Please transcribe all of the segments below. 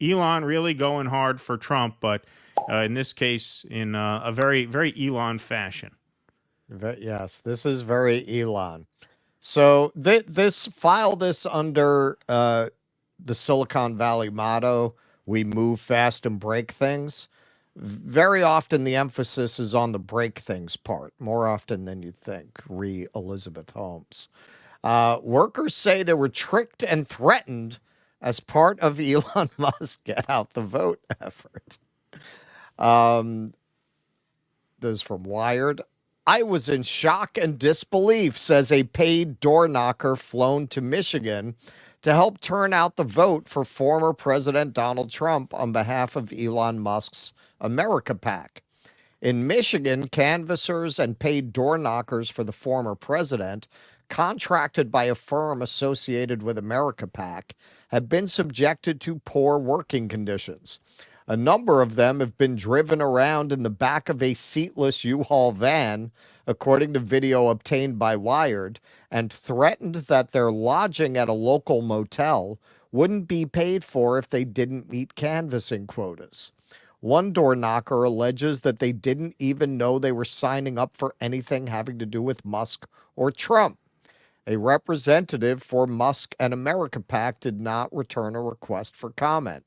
Elon really going hard for Trump, but in this case, in a very, very Elon fashion. Yes, this is very Elon. So this under the Silicon Valley motto, we move fast and break things. Very often the emphasis is on the break things part, more often than you'd think, re Elizabeth Holmes. Workers say they were tricked and threatened as part of Elon Musk get out the vote effort. Um, this is from Wired. I was in shock and disbelief, says a paid door knocker flown to Michigan to help turn out the vote for former President Donald Trump on behalf of Elon Musk's America PAC. In Michigan, canvassers and paid door knockers for the former president, contracted by a firm associated with America PAC, have been subjected to poor working conditions. A number of them have been driven around in the back of a seatless U-Haul van, according to video obtained by Wired, and threatened that their lodging at a local motel wouldn't be paid for if they didn't meet canvassing quotas. One door knocker alleges that they didn't even know they were signing up for anything having to do with Musk or Trump. A representative for Musk and America PAC did not return a request for comment.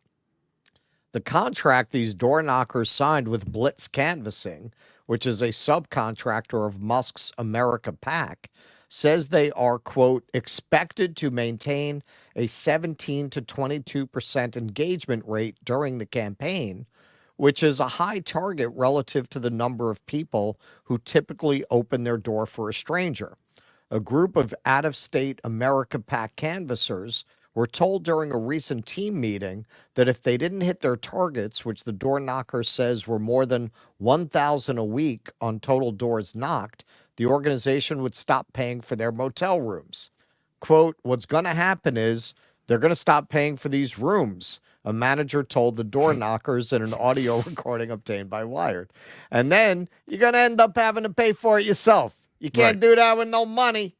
The contract these door knockers signed with Blitz Canvassing, which is a subcontractor of Musk's America PAC, says they are, quote, expected to maintain a 17 to 22% engagement rate during the campaign, which is a high target relative to the number of people who typically open their door for a stranger. A group of out-of-state America PAC canvassers were told during a recent team meeting that if they didn't hit their targets, which the door knocker says were more than 1,000 a week on total doors knocked, the organization would stop paying for their motel rooms. Quote, what's going to happen is they're going to stop paying for these rooms, a manager told the door knockers in an audio recording obtained by Wired. And then you're going to end up having to pay for it yourself. You can't do that with no money.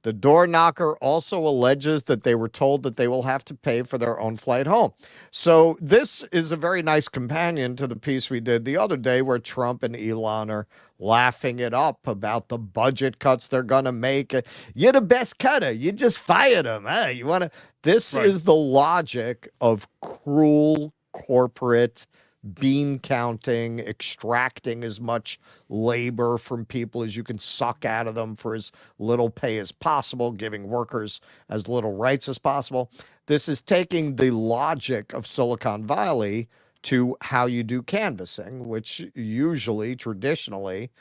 The door knocker also alleges that they were told that they will have to pay for their own flight home. So this is a very nice companion to the piece we did the other day where Trump and Elon are laughing it up about the budget cuts they're going to make. You're the best cutter. You just fired him. Huh? You want to? This is the logic of cruel corporate bean counting, extracting as much labor from people as you can suck out of them for as little pay as possible, giving workers as little rights as possible. This is taking the logic of Silicon Valley to how you do canvassing, which usually, traditionally,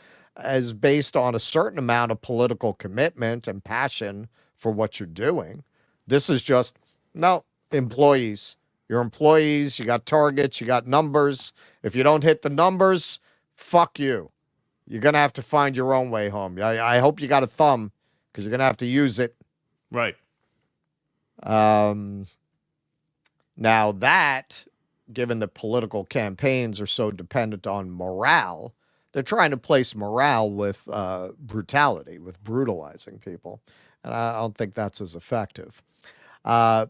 is based on a certain amount of political commitment and passion for what you're doing. This is just, no, employees. Your employees, you got targets, you got numbers. If you don't hit the numbers, fuck you. You're going to have to find your own way home. I hope you got a thumb because you're going to have to use it. Right. Now that, given that political campaigns are so dependent on morale, they're trying to place morale with brutality, with brutalizing people. And I don't think that's as effective.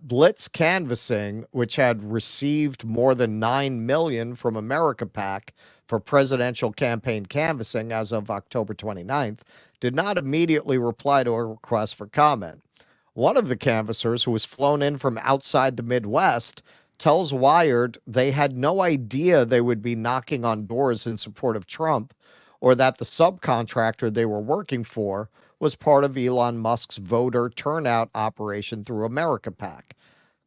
Blitz Canvassing, which had received more than $9 million from America PAC for presidential campaign canvassing as of October 29th, did not immediately reply to a request for comment. One of the canvassers, who was flown in from outside the Midwest, tells Wired they had no idea they would be knocking on doors in support of Trump, or that the subcontractor they were working for was part of Elon Musk's voter turnout operation through America PAC.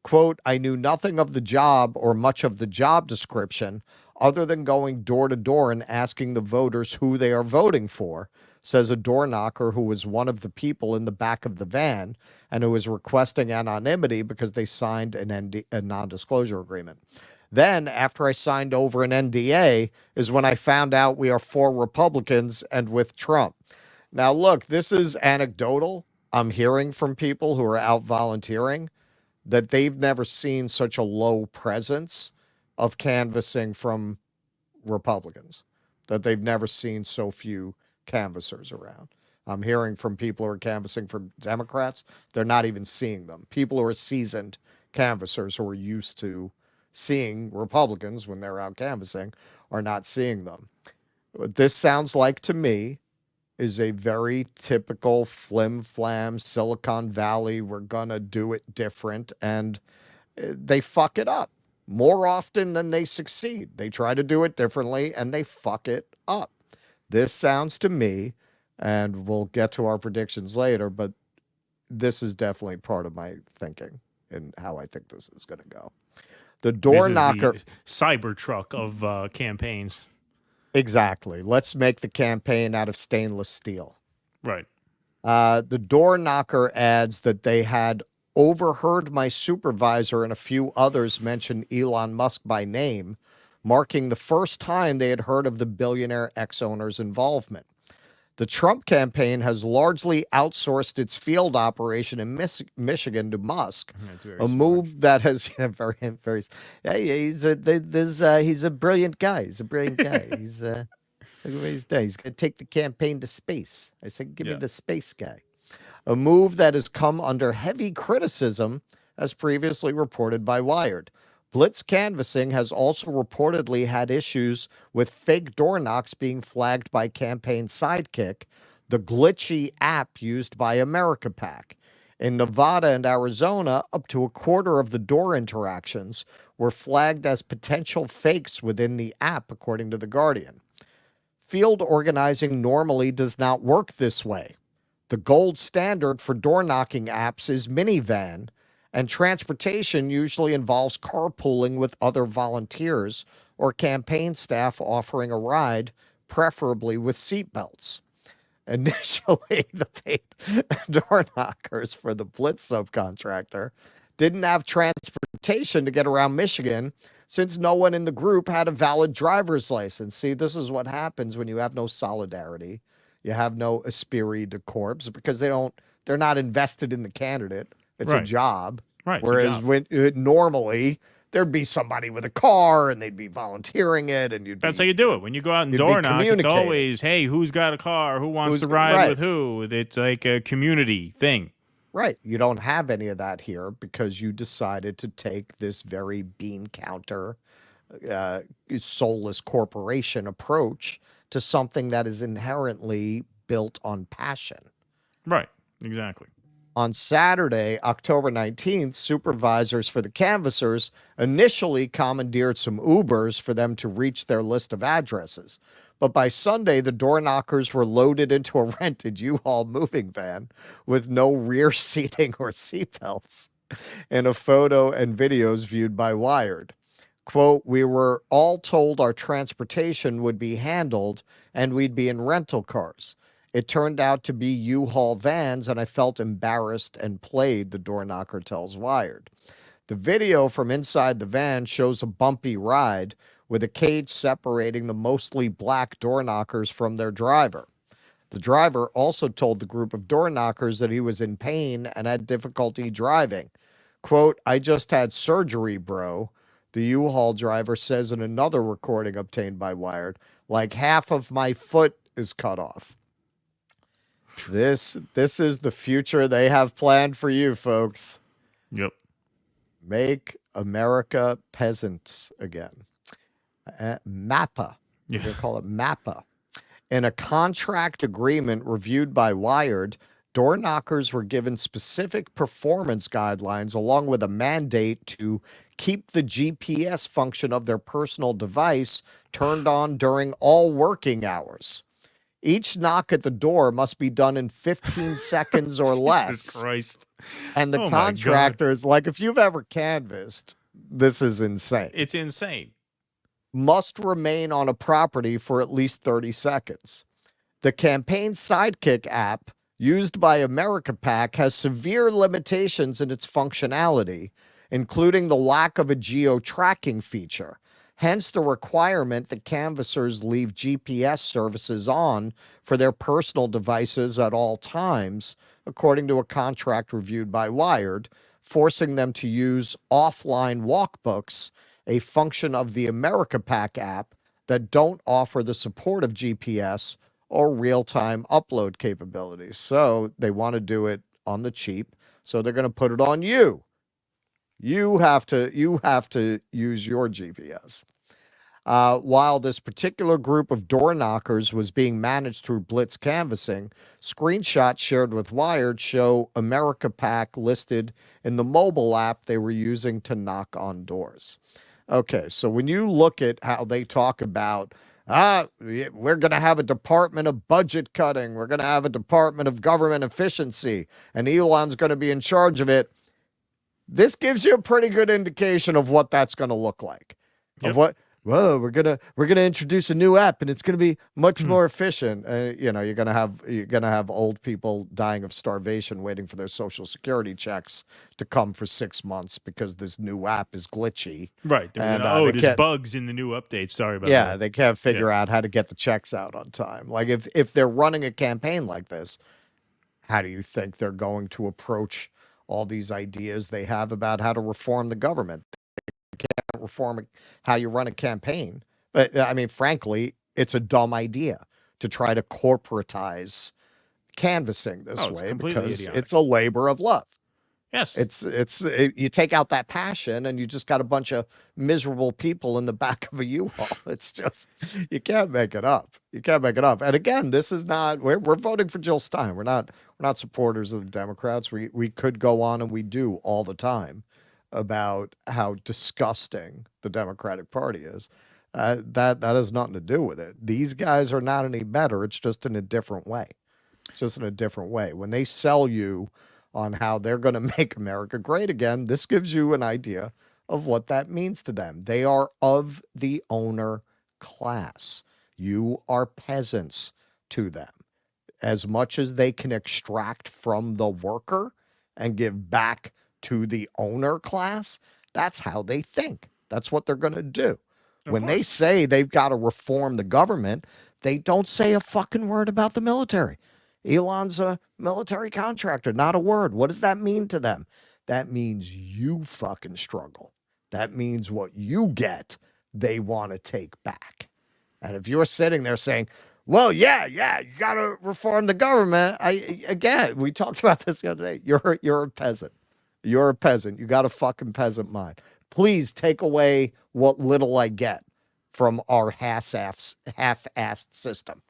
Quote, I knew nothing of the job or much of the job description other than going door to door and asking the voters who they are voting for, says a door knocker who was one of the people in the back of the van and who was requesting anonymity because they signed a non-disclosure agreement. Then, after I signed over an NDA, is when I found out we are for Republicans and with Trump. Now, look, this is anecdotal. I'm hearing from people who are out volunteering that they've never seen such a low presence of canvassing from Republicans, that they've never seen so few canvassers around. I'm hearing from people who are canvassing for Democrats. They're not even seeing them. People who are seasoned canvassers who are used to seeing Republicans when they're out canvassing are not seeing them. What this sounds like to me is a very typical flim flam Silicon Valley. We're going to do it different. And they fuck it up more often than they succeed. They try to do it differently and they fuck it up. This sounds to me, and we'll get to our predictions later, but this is definitely part of my thinking and how I think this is going to go. The door This is knocker. the Cybertruck of campaigns. Exactly. Let's make the campaign out of stainless steel. Right. The door knocker adds that they had overheard my supervisor and a few others mention Elon Musk by name, marking the first time they had heard of the billionaire ex-owner's involvement. The Trump campaign has largely outsourced its field operation in Michigan to Musk, a move that has very, very. He's a brilliant guy. He's a brilliant guy. He's look at what he's done. He's going to take the campaign to space. I said, give me the space guy. A move that has come under heavy criticism, as previously reported by Wired. Blitz Canvassing has also reportedly had issues with fake door knocks being flagged by Campaign Sidekick, the glitchy app used by America PAC. In Nevada and Arizona, up to a quarter of the door interactions were flagged as potential fakes within the app, according to The Guardian. Field organizing normally does not work this way. The gold standard for door knocking apps is minivan, and transportation usually involves carpooling with other volunteers or campaign staff offering a ride, preferably with seatbelts. Initially, the paid door knockers for the Blitz subcontractor didn't have transportation to get around Michigan since no one in the group had a valid driver's license. See, this is what happens when you have no solidarity. You have no esprit de corps because they're not invested in the candidate. It's a job. Right. Whereas when normally there'd be somebody with a car and they'd be volunteering it, and that's how you do it. When you go out and door knock, it's always, hey, who's got a car? Who wants to ride with who? It's like a community thing. Right. You don't have any of that here because you decided to take this very bean counter, soulless corporation approach to something that is inherently built on passion. Right. Exactly. On Saturday, October 19th, supervisors for the canvassers initially commandeered some Ubers for them to reach their list of addresses. But by Sunday, the door knockers were loaded into a rented U-Haul moving van with no rear seating or seatbelts in a photo and videos viewed by Wired. Quote, we were all told our transportation would be handled and we'd be in rental cars. It turned out to be U-Haul vans, and I felt embarrassed and played, the door knocker tells Wired. The video from inside the van shows a bumpy ride with a cage separating the mostly black door knockers from their driver. The driver also told the group of door knockers that he was in pain and had difficulty driving. Quote, I just had surgery, bro. The U-Haul driver says in another recording obtained by Wired, like half of my foot is cut off. This is the future they have planned for you, folks. Yep. Make America peasants again. MAPA. Yeah. They call it MAPA. In a contract agreement reviewed by Wired, door knockers were given specific performance guidelines along with a mandate to keep the GPS function of their personal device turned on during all working hours. Each knock at the door must be done in 15 seconds or less. Jesus Christ. And the contractors, like if you've ever canvassed, this is insane. It's insane. Must remain on a property for at least 30 seconds. The Campaign Sidekick app used by America PAC has severe limitations in its functionality, including the lack of a geo-tracking feature. Hence the requirement that canvassers leave GPS services on for their personal devices at all times, according to a contract reviewed by Wired, forcing them to use offline walkbooks, a function of the America PAC app that don't offer the support of GPS or real-time upload capabilities. So they want to do it on the cheap, so they're going to put it on you. You have to use your GPS. While this particular group of door knockers was being managed through blitz canvassing, screenshots shared with Wired show America Pack listed in the mobile app they were using to knock on doors. Okay, so when you look at how they talk about, we're going to have a department of budget cutting, we're going to have a department of government efficiency, and Elon's going to be in charge of it, this gives you a pretty good indication of what that's going to look like. Yep. Of what, whoa, we're gonna introduce a new app and it's gonna be much more efficient. You're gonna have old people dying of starvation waiting for their social security checks to come for 6 months because this new app is glitchy. Right. And there's bugs in the new update. Sorry about that. Yeah, they can't figure out how to get the checks out on time. Like if they're running a campaign like this, how do you think they're going to approach all these ideas they have about how to reform the government? Can't reform how you run a campaign. But I mean, frankly, it's a dumb idea to try to corporatize canvassing this way because idiotic. It's a labor of love. Yes. You take out that passion and you just got a bunch of miserable people in the back of a U-Haul. It's just, you can't make it up. You can't make it up. And again, this is not, we're voting for Jill Stein. We're not supporters of the Democrats. We could go on and we do all the time about how disgusting the Democratic Party is. That has nothing to do with it. These guys are not any better. It's just in a different way. It's just in a different way. When they sell you on how they're going to make America great again, this gives you an idea of what that means to them. They are of the owner class. You are peasants to them. As much as they can extract from the worker and give back to the owner class, that's how they think. That's what they're going to do. When they say they've got to reform the government, they don't say a fucking word about the military. Elon's a military contractor, not a word. What does that mean to them? That means you fucking struggle. That means what you get, they want to take back. And if you're sitting there saying, well, yeah, you got to reform the government. Again, we talked about this the other day. You're a peasant. You're a peasant. You got a fucking peasant mind. Please take away what little I get from our half-assed system.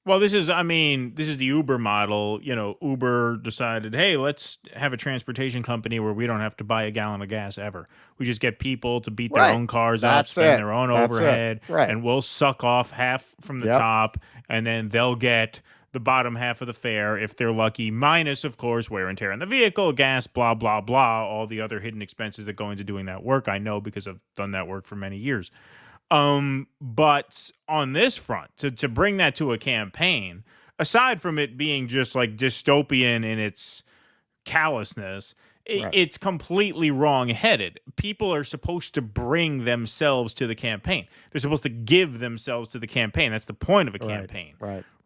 Well, this is the Uber model. Uber decided, hey, let's have a transportation company where we don't have to buy a gallon of gas ever. We just get people to beat their own cars up, spend their own overhead, and we'll suck off half from the top, and then they'll get the bottom half of the fare if they're lucky, minus, of course, wear and tear on the vehicle, gas, blah, blah, blah, all the other hidden expenses that go into doing that work. I know because I've done that work for many years. But on this front, to bring that to a campaign, aside from it being just like dystopian in its callousness, it's completely wrong-headed. People are supposed to bring themselves to the campaign. They're supposed to give themselves to the campaign. That's the point of a campaign.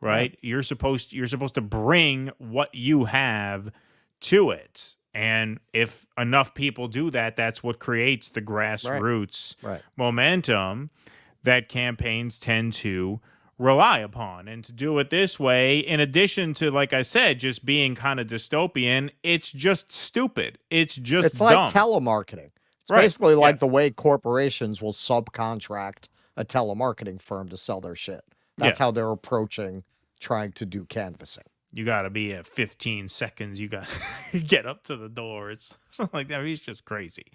Right? You're supposed to bring what you have to it. And if enough people do that, that's what creates the grassroots momentum that campaigns tend to rely upon. And to do it this way, in addition to, like I said, just being kind of dystopian, it's just stupid. It's just dumb. Like telemarketing. It's basically like the way corporations will subcontract a telemarketing firm to sell their shit. That's how they're approaching trying to do canvassing. You got to be at 15 seconds. You got to get up to the door. It's something like that. I mean, it's just crazy.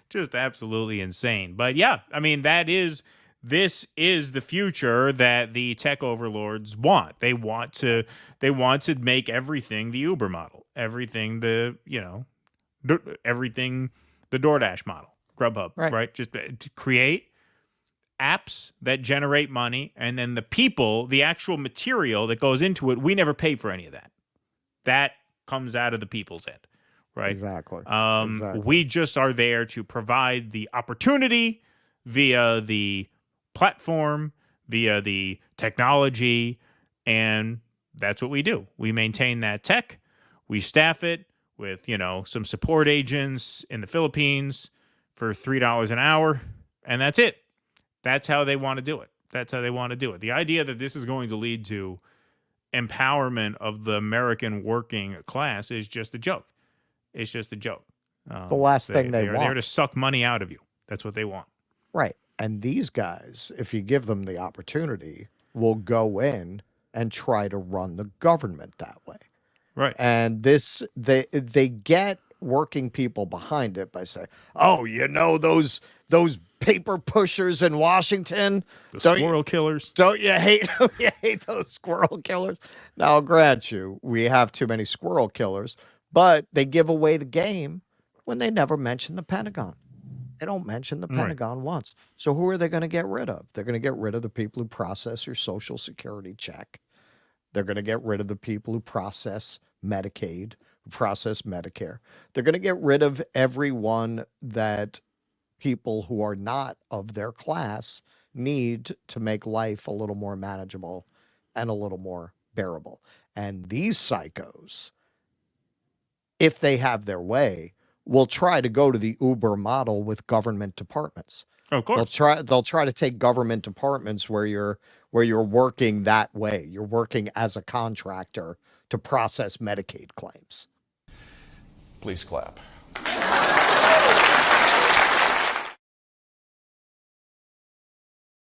Just absolutely insane. But yeah, I mean, this is the future that the tech overlords want. They want to make everything the Uber model, everything the DoorDash model, Grubhub, right? Just to create apps that generate money, and then the people, the actual material that goes into it, we never pay for any of that. That comes out of the people's end, right? Exactly. We just are there to provide the opportunity via the platform, via the technology, and that's what we do. We maintain that tech. We staff it with, some support agents in the Philippines for $3 an hour, and that's it. That's how they want to do it. The idea that this is going to lead to empowerment of the American working class is just a joke. It's just a joke. The last thing they are want. there to suck money out of you. That's what they want. Right. And these guys, if you give them the opportunity, will go in and try to run the government that way. Right. And they get working people behind it by saying, "Oh, those paper pushers in Washington, the squirrel killers. Don't you hate them? You hate those squirrel killers?" Now, I'll grant you, we have too many squirrel killers, but they give away the game when they never mention the Pentagon. They don't mention the Pentagon once. So who are they going to get rid of? They're going to get rid of the people who process your Social Security check. They're going to get rid of the people who process Medicaid, who process Medicare. They're going to get rid of everyone that people who are not of their class need to make life a little more manageable and a little more bearable. And these psychos, if they have their way, will try to go to the Uber model with government departments. Of course. They'll try to take government departments where you're working that way. You're working as a contractor to process Medicaid claims. Please clap.